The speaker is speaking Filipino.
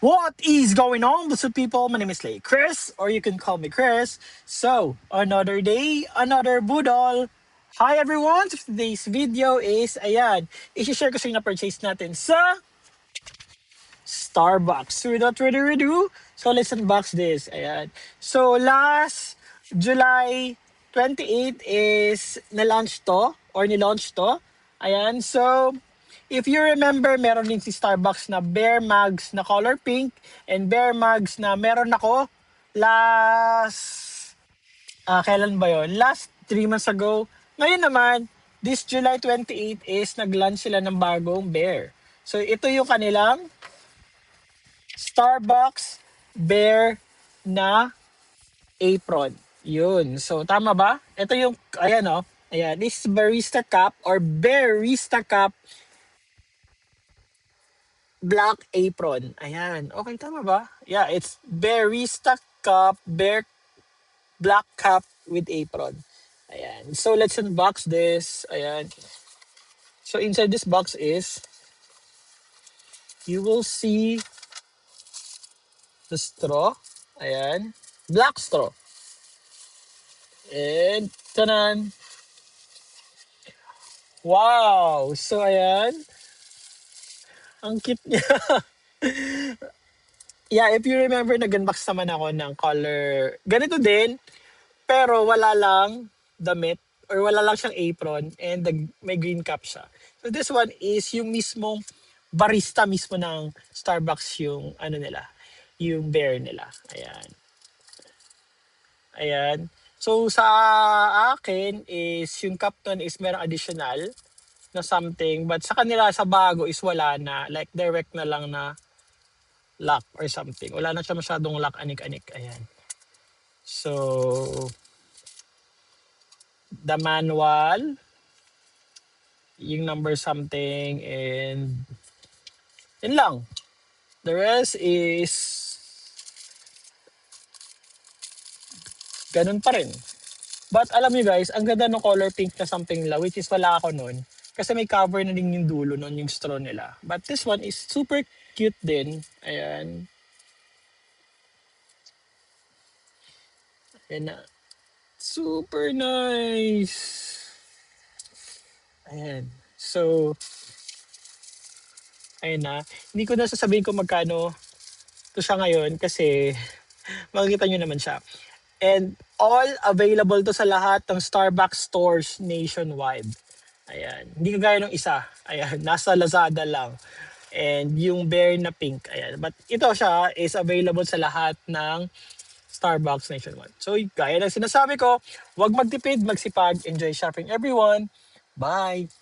What is going on, what's up, people? My name is Lay Chris, or you can call me Chris. So, another day, another budol. Hi everyone! So today's video is, ayan, i-share ko sa inyo na purchase natin sa Starbucks. So without further ado, so let's unbox this. Ayan. So last July 28 is na-launch to, or ni-launch to. Ayan. So, if you remember, meron din si Starbucks na Bear Mugs na color pink and Bear Mugs na meron ako last, kailan ba yon? Last 3 months ago. Ngayon naman, this July 28 is nag-launch sila ng bagong Bear. So, ito yung kanilang Starbucks Bear na apron. Yun. So, tama ba? Ito yung, ayan o. Ayan, this is Barista Cup or Barista Cup Black Apron. Ayan. Okay, tama ba? Yeah, it's Barista Cup Bear Black Cup with apron. Ayan. So, let's unbox this. Ayan. So, inside this box is, you will see the straw. Ayan. Black straw. And, tanan! Wow! So, ayan. Ang cute niya. Yeah, if you remember, nag-unbox naman ako ng color. Ganito din, pero wala lang damit or wala lang siyang apron and may green cap siya. So, this one is yung mismong barista mismo ng Starbucks yung ano nila, yung bear nila. Ayan. Ayan. So, sa akin is yung cup nun is merong additional na something, but sa kanila sa bago is wala na, like direct na lang na lock or something. Wala na siya masyadong lock, anik-anik. Ayan. So, the manual, yung number something, and yun lang. The rest is ganun pa rin. But alam niyo guys, ang ganda ng color pink na something nila, which is wala ako nun. Kasi may cover na din yung dulo nun, yung straw nila. But this one is super cute din. Ayan. Ayan na. Super nice. Ayan. So, ayan na. Hindi ko na sasabihin kung magkano ito siya ngayon kasi makikita nyo naman siya. And all available to sa lahat ng Starbucks stores nationwide. Ayan. Hindi kagaya ng isa. Ayan. Nasa Lazada lang. And yung bear na pink. Ayan. But ito siya is available sa lahat ng Starbucks nationwide. So, gaya ng sinasabi ko, huwag magtipid, magsipag, enjoy shopping everyone. Bye!